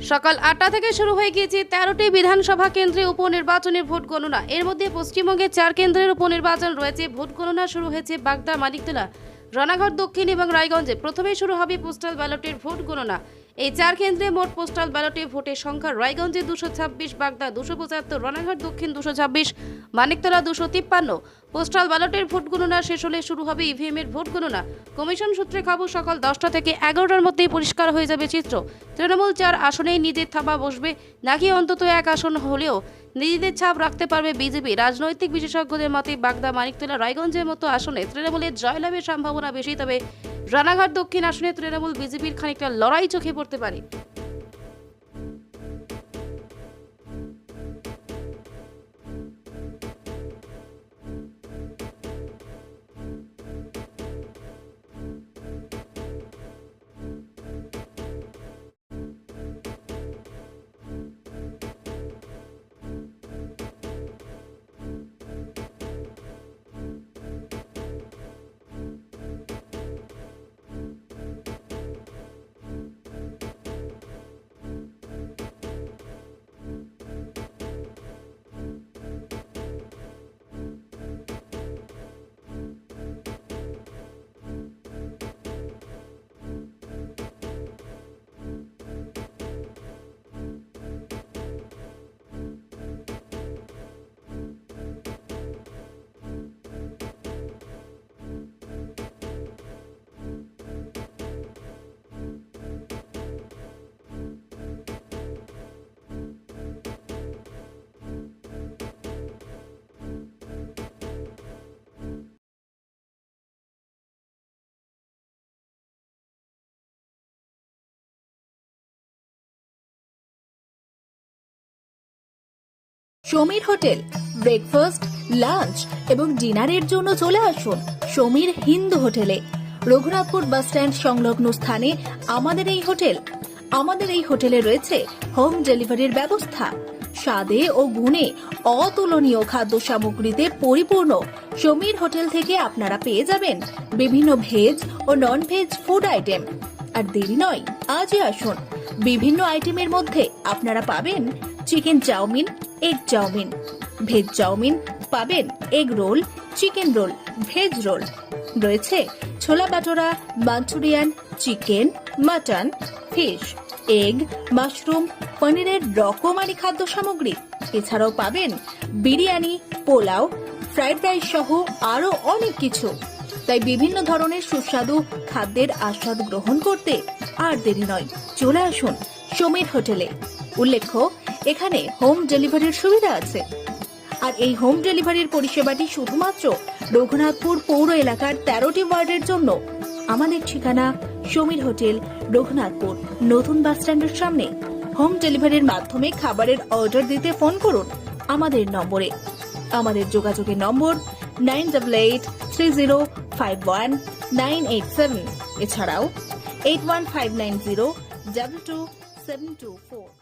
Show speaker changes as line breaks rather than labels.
সকাল ৮টা থেকে শুরু হয়ে গিয়েছে ১৩টি বিধানসভা কেন্দ্রে উপনির্বাচনের ভোট গণনা। এর মধ্যে পশ্চিমবঙ্গে ৪ কেন্দ্রের উপনির্বাচন রয়েছে। ভোট গণনা শুরু হয়েছে বাগদা, মানিকতলা, রানাঘাট দক্ষিণ এবং রায়গঞ্জে। প্রথমে শুরু হবে পোস্টাল ব্যালটের ভোট গণনা। এই ৪ কেন্দ্রে মোট পোস্টাল ব্যালটে ভোটের সংখ্যা: রায়গঞ্জে ২২৬, বাগদা ২৭৫, রানাঘাট দক্ষিণ ২২৬, মানিকতলা ২৫৩। পোস্টাল ব্যালটের ভোট গণনা শেষ হলে শুরু হবে ইভিএম এর ভোট গণনা। কমিশন সূত্রে খবর, সকাল ১০টা থেকে ১১টার মধ্যেই পরিষ্কার হয়ে যাবে চিত্র। তৃণমূল ৪ আসনেই নিজের থাবা বসবে, নাকি অন্তত এক আসন হলেও নিজেদের ছাপ রাখতে পারবে বিজেপি। রাজনৈতিক বিশেষজ্ঞদের মতে বাগদা, মানিকতলা, রায়গঞ্জের মতো আসনে তৃণমূলের জয়লাভের সম্ভাবনা বেশি। তবে রানাঘাট দক্ষিণ আসনে তৃণমূল বিজেপির খানিকটা লড়াই চোখে পড়তে পারে।
সমীর হোটেল ব্রেকফাস্ট, লাঞ্চ এবং ডিনারের জন্য চলে আসুন সমীর হিন্দু হোটেলে। রঘুনাথপুর বাস স্ট্যান্ড সংলগ্ন স্থানে আমাদের এই হোটেলে রয়েছে হোম ডেলিভারির ব্যবস্থা। স্বাদে ও গুণে অতুলনীয় খাদ্য সামগ্রীতে পরিপূর্ণ সমীর হোটেল থেকে আপনারা পেয়ে যাবেন বিভিন্ন ভেজ ও নন ভেজ ফুড আইটেম। আর দেরি নয়, আজই আসুন। বিভিন্ন আইটেমের মধ্যে আপনারা পাবেন chicken chowmein, egg chowmein, veg chowmein, পাবেন egg roll, chicken roll, veg roll, রয়েছে ছোলা বাটোরা, Manchurian, chicken, mutton, fish, egg, mushroom, পনিরের রকমারি খাদ্য সামগ্রী। এছাড়াও পাবেন বিরিয়ানি, পোলাও, ফ্রাইড রাইস সহ আরো অনেক কিছু। তাই বিভিন্ন ধরনের সুস্বাদু খাদ্যের আস্বাদ গ্রহণ করতে আর দেরি নয়, চলে আসুন সমীর হোটেলে। উল্লেখ্য, এখানে হোম ডেলিভারির সুবিধা আছে। আর এই হোম ডেলিভারির পরিষেবাটি শুধুমাত্র রঘুনাথপুর পৌর এলাকার 13টি ওয়ার্ডের জন্য। আমাদের ঠিকানা সমীর হোটেল, রঘুনাথপুর নতুন বাস স্ট্যান্ডের সামনে। হোম ডেলিভারির মাধ্যমে খাবারের অর্ডার দিতে ফোন করুন আমাদের নম্বরে। আমাদের যোগাযোগের নম্বর 9883051987, এছাড়াও 81590222724।